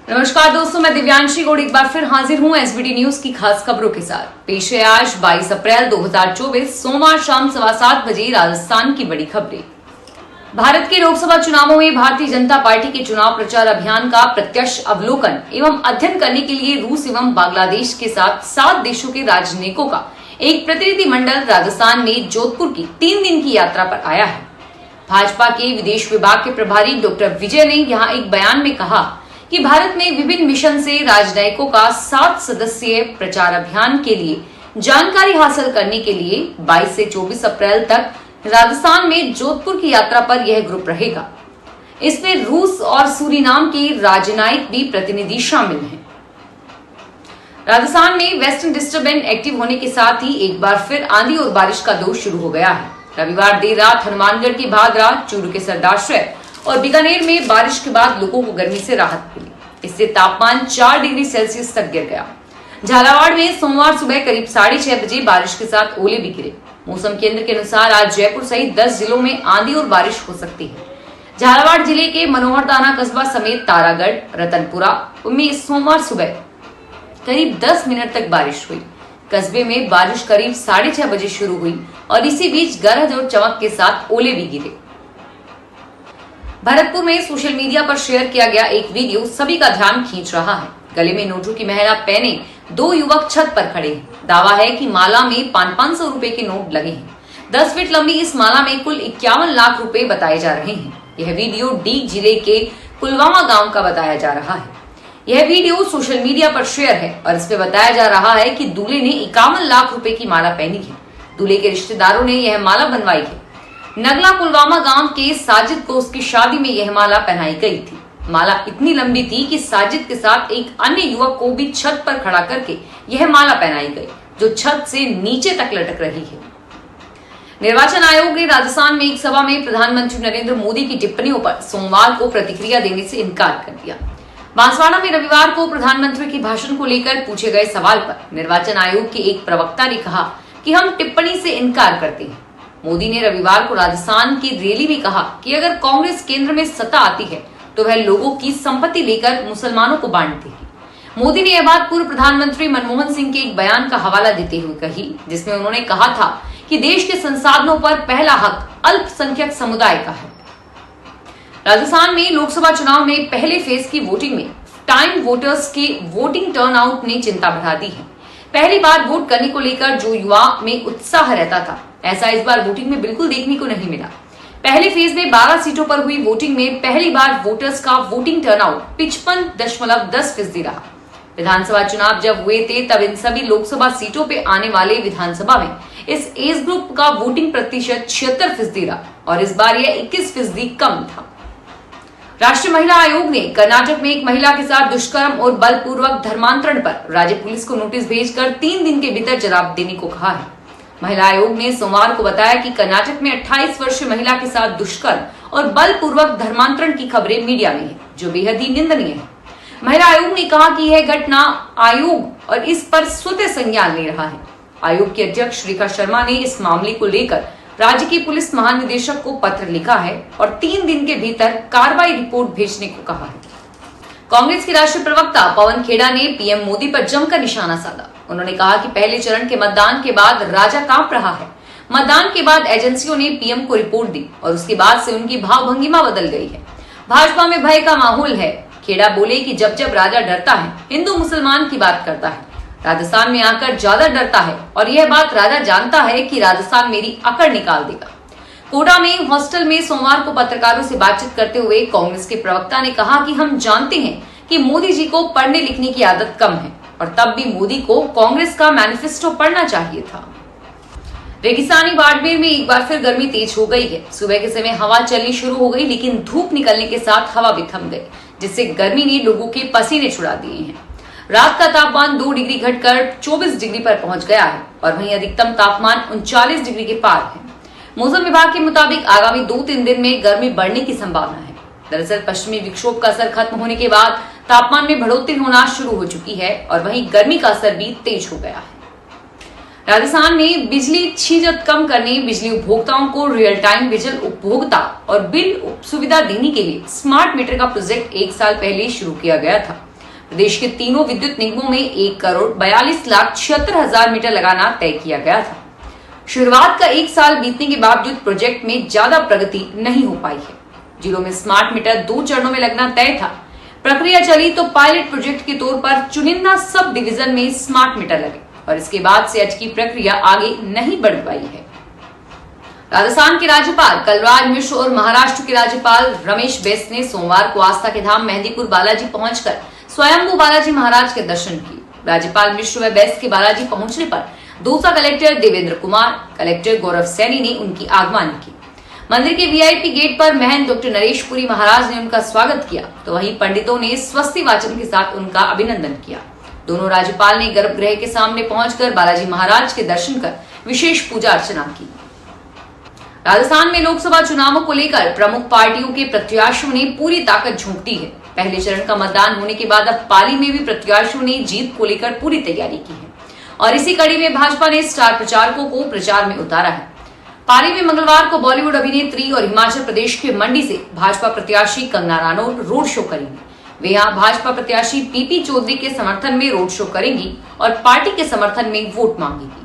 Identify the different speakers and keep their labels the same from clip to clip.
Speaker 1: नमस्कार दोस्तों, मैं दिव्यांशी गौड़ एक बार फिर हाजिर हूं एसबीटी न्यूज की खास खबरों के साथ। पेश है आज 22 अप्रैल 2024 सोमवार शाम 7:15 बजे राजस्थान की बड़ी खबरें। भारत के लोकसभा चुनावों में भारतीय जनता पार्टी के चुनाव प्रचार अभियान का प्रत्यक्ष अवलोकन एवं अध्ययन करने के लिए रूस एवं बांग्लादेश के साथ 7 देशों के राजनयिकों का एक प्रतिनिधि मंडल राजस्थान में जोधपुर की 3 दिन की यात्रा पर आया है। भाजपा के विदेश विभाग के प्रभारी डॉक्टर विजय ने यहाँ एक बयान में कहा कि भारत में विभिन्न मिशन से राजनयिकों का 7 सदस्यीय प्रचार अभियान के लिए जानकारी हासिल करने के लिए 22 से 24 अप्रैल तक राजस्थान में जोधपुर की यात्रा पर यह ग्रुप रहेगा। इसमें रूस और सूरीनाम के राजनयिक भी प्रतिनिधि शामिल हैं। राजस्थान में वेस्टर्न डिस्टर्बेंस एक्टिव होने के साथ ही एक बार फिर आंधी और बारिश का दौर शुरू हो गया है। रविवार देर रात हनुमानगढ़ की भादरा, चूरू के सरदारशह और बीकानेर में बारिश के बाद लोगों को गर्मी से राहत मिली। इससे तापमान 4 डिग्री सेल्सियस तक गिर गया। झालावाड़ में सोमवार सुबह करीब 6:30 बजे बारिश के साथ ओले भी गिरे। मौसम केंद्र के अनुसार आज जयपुर सहित 10 जिलों में आंधी और बारिश हो सकती है। झालावाड़ जिले के मनोहरदाना कस्बा समेत तारागढ़, रतनपुरा में सोमवार सुबह करीब 10 मिनट तक बारिश हुई। कस्बे में बारिश करीब 6:30 बजे शुरू हुई और इसी बीच गरज और चमक के साथ ओले भी गिरे। भरतपुर में सोशल मीडिया पर शेयर किया गया एक वीडियो सभी का ध्यान खींच रहा है। गले में नोटों की महिला पहने 2 युवक छत पर खड़े हैं। दावा है कि माला में 500 रुपए के नोट लगे हैं। 10 फीट लंबी इस माला में कुल 51 लाख रुपए बताए जा रहे हैं। यह वीडियो डीग जिले के कुलवामा गांव का बताया जा रहा है। यह वीडियो सोशल मीडिया पर शेयर है और इसमें बताया जा रहा है कि दूल्हे ने 51 लाख रुपए की माला पहनी है। दूल्हे के रिश्तेदारों ने यह माला बनवाई है। नगला कुलवामा गांव के साजिद को उसकी शादी में यह माला पहनाई गई थी। माला इतनी लंबी थी कि साजिद के साथ एक अन्य युवक को भी छत पर खड़ा करके यह माला पहनाई गई, जो छत से नीचे तक लटक रही है। निर्वाचन आयोग ने राजस्थान में एक सभा में प्रधानमंत्री नरेंद्र मोदी की टिप्पणियों पर सोमवार को प्रतिक्रिया देने से इनकार कर दिया। बांसवाड़ा में रविवार को प्रधानमंत्री के भाषण को लेकर पूछे गए सवाल पर निर्वाचन आयोग के एक प्रवक्ता ने कहा कि हम टिप्पणी से इनकार करते हैं। मोदी ने रविवार को राजस्थान की रैली में कहा कि अगर कांग्रेस केंद्र में सत्ता आती है तो वह लोगों की संपत्ति लेकर मुसलमानों को बांट देगी। मोदी ने यह बात पूर्व प्रधानमंत्री मनमोहन सिंह के एक बयान का हवाला देते हुए कही, जिसमें उन्होंने कहा था कि देश के संसाधनों पर पहला हक अल्पसंख्यक समुदाय का है। राजस्थान में लोकसभा चुनाव में पहले फेज की वोटिंग में टाइम वोटर्स के वोटिंग टर्नआउट ने चिंता बढ़ा दी है। पहली बार वोट करने को लेकर जो युवा में उत्साह रहता था, ऐसा इस बार वोटिंग में बिल्कुल देखने को नहीं मिला। पहले फेज में 12 सीटों पर हुई वोटिंग में पहली बार वोटर्स का वोटिंग टर्नआउट 55.10% रहा। विधानसभा चुनाव जब हुए थे तब इन सभी लोकसभा सीटों पे आने वाले विधानसभा में इस एज ग्रुप का वोटिंग प्रतिशत 76% रहा और इस बार यह 21% कम था। राष्ट्रीय महिला आयोग ने कर्नाटक में एक महिला के साथ दुष्कर्म और बलपूर्वक धर्मांतरण पर राज्य पुलिस को नोटिस भेजकर 3 दिन के भीतर जवाब देने को कहा है। महिला आयोग ने सोमवार को बताया कि कर्नाटक में 28 वर्षीय महिला के साथ दुष्कर्म और बलपूर्वक धर्मांतरण की खबरें मीडिया में है, जो बेहद ही निंदनीय है। महिला आयोग ने कहा कि यह घटना आयोग और इस पर स्वतः संज्ञान ले रहा है। आयोग के अध्यक्ष रेखा शर्मा ने इस मामले को लेकर राज्य के पुलिस महानिदेशक को पत्र लिखा है और 3 दिन के भीतर कार्रवाई रिपोर्ट भेजने को कहा है। कांग्रेस के राष्ट्रीय प्रवक्ता पवन खेड़ा ने पीएम मोदी पर जमकर निशाना साधा। उन्होंने कहा कि पहले चरण के मतदान के बाद राजा कांप रहा है। मतदान के बाद एजेंसियों ने पीएम को रिपोर्ट दी और उसके बाद से उनकी भावभंगिमा बदल गई है। भाजपा में भय का माहौल है। खेड़ा बोले कि जब जब राजा डरता है, हिंदू मुसलमान की बात करता है। राजस्थान में आकर ज्यादा डरता है और यह बात राजा जानता है कि राजस्थान मेरी अकड़ निकाल देगा। कोटा में हॉस्टल में सोमवार को पत्रकारों से बातचीत करते हुए कांग्रेस के प्रवक्ता ने कहा कि हम जानते हैं कि मोदी जी को पढ़ने लिखने की आदत कम है और तब भी मोदी को कांग्रेस का मैनिफेस्टो पढ़ना चाहिए था। रेगिस्तानी बाड़मेर में एक बार फिर गर्मी तेज हो गई है। सुबह के समय हवा चलनी शुरू हो गई, लेकिन धूप निकलने के साथ हवा भी थम गई, जिससे गर्मी ने लोगों के पसीने छुड़ा दिए हैं। रात का तापमान 2 डिग्री घटकर 24 डिग्री पर पहुंच गया है और वहीं अधिकतम तापमान 39 डिग्री के पार है। मौसम विभाग के मुताबिक आगामी 2-3 दिन में गर्मी बढ़ने की संभावना है। दरअसल पश्चिमी विक्षोभ का असर खत्म होने के बाद तापमान में बढ़ोतरी होना शुरू हो चुकी है और वहीं गर्मी का असर भी तेज हो गया है। राजस्थान में बिजली छीजत कम करने, बिजली उपभोक्ताओं को रियल टाइम बिजली उपभोक्ता और बिल सुविधा देने के लिए स्मार्ट मीटर का प्रोजेक्ट 1 साल पहले शुरू किया गया था। प्रदेश के तीनों विद्युत निगमों में 1,42,76,000 मीटर लगाना तय किया गया था। शुरुआत का 1 साल बीतने के बावजूद प्रोजेक्ट में ज्यादा प्रगति नहीं हो पाई है। जिलों में स्मार्ट मीटर 2 चरणों में लगना तय था। प्रक्रिया चली तो पायलट प्रोजेक्ट के तौर पर चुनिंदा सब डिवीजन में स्मार्ट मीटर लगे और इसके बाद से आज की प्रक्रिया आगे नहीं बढ़ पाई है। राजस्थान के राज्यपाल कलराज मिश्र और महाराष्ट्र के राज्यपाल रमेश बैस ने सोमवार को आस्था के धाम मेहंदीपुर बालाजी पहुंचकर स्वयंभू बालाजी महाराज के दर्शन किए। राज्यपाल मिश्र व बैस के बालाजी पहुंचने पर दौसा कलेक्टर देवेंद्र कुमार, कलेक्टर गौरव सैनी ने उनकी आगवानी की। मंदिर के वीआईपी गेट पर महंत डॉक्टर नरेश पुरी महाराज ने उनका स्वागत किया तो वहीं पंडितों ने स्वस्ति वाचन के साथ उनका अभिनंदन किया। दोनों राज्यपाल ने गर्भगृह के सामने पहुंचकर बालाजी महाराज के दर्शन कर विशेष पूजा अर्चना की। राजस्थान में लोकसभा चुनावों को लेकर प्रमुख पार्टियों के प्रत्याशियों ने पूरी ताकत झोंक दी है। पहले चरण का मतदान होने के बाद अब पाली में भी प्रत्याशियों ने जीत को लेकर पूरी तैयारी की है और इसी कड़ी में भाजपा ने स्टार प्रचारकों को प्रचार में उतारा है। पाली में मंगलवार को बॉलीवुड अभिनेत्री और हिमाचल प्रदेश के मंडी से भाजपा प्रत्याशी कंगना रनौत रोड शो करेंगी। वे यहाँ भाजपा प्रत्याशी पीपी चौधरी के समर्थन में रोड शो करेंगी और पार्टी के समर्थन में वोट मांगेगी।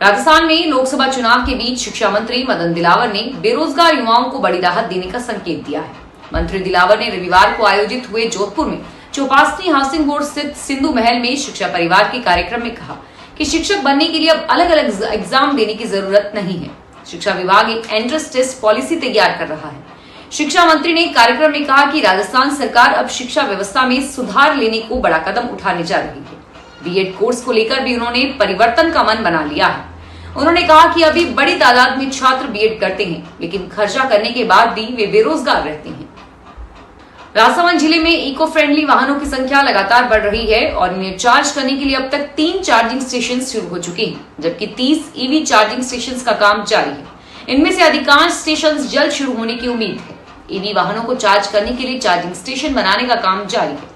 Speaker 1: राजस्थान में लोकसभा चुनाव के बीच शिक्षा मंत्री मदन दिलावर ने बेरोजगार युवाओं को बड़ी राहत देने का संकेत दिया है। मंत्री दिलावर ने रविवार को आयोजित हुए जोधपुर में चौपासनी हाउसिंग बोर्ड स्थित सिंधु महल में शिक्षा परिवार के कार्यक्रम में कहा कि शिक्षक बनने के लिए अब अलग अलग एग्जाम देने की जरूरत नहीं है। शिक्षा विभाग एक एंट्रेंस टेस्ट पॉलिसी तैयार कर रहा है। शिक्षा मंत्री ने कार्यक्रम में कहा कि राजस्थान सरकार अब शिक्षा व्यवस्था में सुधार लेने को बड़ा कदम उठाने जा रही है। बीएड कोर्स को लेकर भी उन्होंने परिवर्तन का मन बना लिया है। उन्होंने कहा कि अभी बड़ी तादाद में छात्र बीएड करते हैं लेकिन खर्चा करने के बाद भी वे बेरोजगार रहते हैं। राजसमंद जिले में इको फ्रेंडली वाहनों की संख्या लगातार बढ़ रही है और इन्हें चार्ज करने के लिए अब तक 3 चार्जिंग स्टेशन शुरू हो चुके हैं, जबकि 30 ईवी चार्जिंग स्टेशन का काम जारी है। इनमें से अधिकांश स्टेशन जल्द शुरू होने की उम्मीद है। ईवी वाहनों को चार्ज करने के लिए चार्जिंग स्टेशन बनाने का काम जारी है।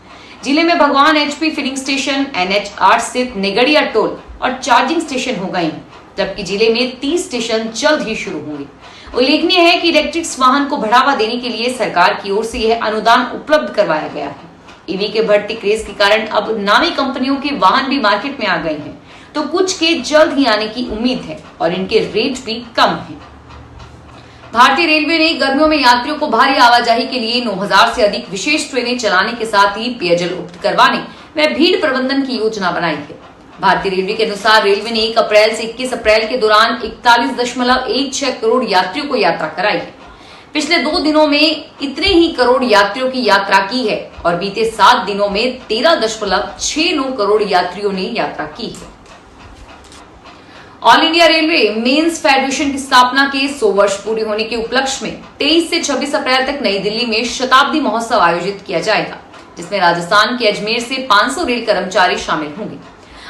Speaker 1: जिले में भगवान एचपी फिलिंग स्टेशन, NH8 स्थित नेगड़िया टोल और चार्जिंग स्टेशन हो गए हैं, जबकि जिले में 30 स्टेशन जल्द ही शुरू होंगे। उल्लेखनीय है कि इलेक्ट्रिक वाहन को बढ़ावा देने के लिए सरकार की ओर से यह अनुदान उपलब्ध करवाया गया है। ईवी के बढ़ते क्रेज के कारण अब नामी कंपनियों के वाहन भी मार्केट में आ गए हैं, तो कुछ के जल्द ही आने की उम्मीद है और इनके रेट भी कम है। भारतीय रेलवे ने गर्मियों में यात्रियों को भारी आवाजाही के लिए 9000 से अधिक विशेष ट्रेनें चलाने के साथ ही पेयजल उपलब्ध करवाने व भीड़ प्रबंधन की योजना बनाई है। भारतीय रेलवे के अनुसार रेलवे ने 1 अप्रैल से 21 अप्रैल के दौरान 41.16 करोड़ यात्रियों को यात्रा कराई है। पिछले 2 दिनों में इतने ही करोड़ यात्रियों की यात्रा की है और बीते 7 दिनों में 13.69 करोड़ यात्रियों ने यात्रा की है। All India Railway Men's Federation की स्थापना के 100 वर्ष पूरे होने के उपलक्ष्य में 23 से 26 अप्रैल तक नई दिल्ली में शताब्दी महोत्सव आयोजित किया जाएगा, जिसमें राजस्थान के अजमेर से 500 रेल कर्मचारी शामिल होंगे।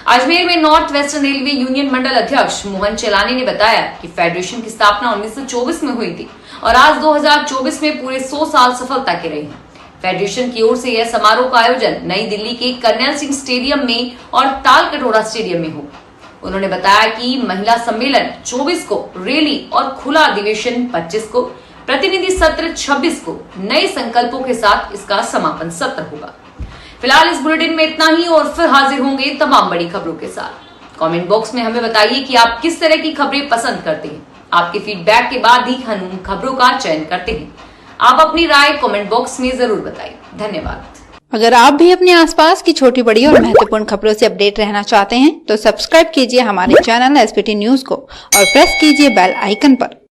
Speaker 1: अजमेर में नॉर्थ वेस्टर्न रेलवे यूनियन मंडल अध्यक्ष मोहन चलानी ने बताया कि फेडरेशन की स्थापना 1924 में हुई थी और आज 2024 में पूरे 100 साल सफलता के रहे हैं। फेडरेशन की ओर से यह समारोह का आयोजन नई दिल्ली के कर्नल सिंह स्टेडियम में और ताल कटोरा स्टेडियम में होगा। उन्होंने बताया कि महिला सम्मेलन 24 को, रैली और खुला अधिवेशन 25 को, प्रतिनिधि सत्र 26 को, नए संकल्पों के साथ इसका समापन सत्र होगा। फिलहाल इस बुलेटिन में इतना ही और फिर हाजिर होंगे तमाम बड़ी खबरों के साथ। कमेंट बॉक्स में हमें बताइए कि आप किस तरह की खबरें पसंद करते हैं। आपके फीडबैक के बाद ही हम खबरों का चयन करते हैं। आप अपनी राय कमेंट बॉक्स में जरूर बताइए। धन्यवाद।
Speaker 2: अगर आप भी अपने आसपास की छोटी बड़ी और महत्वपूर्ण खबरों से अपडेट रहना चाहते हैं तो सब्सक्राइब कीजिए हमारे चैनल SPT न्यूज को और प्रेस कीजिए बेल आइकन पर।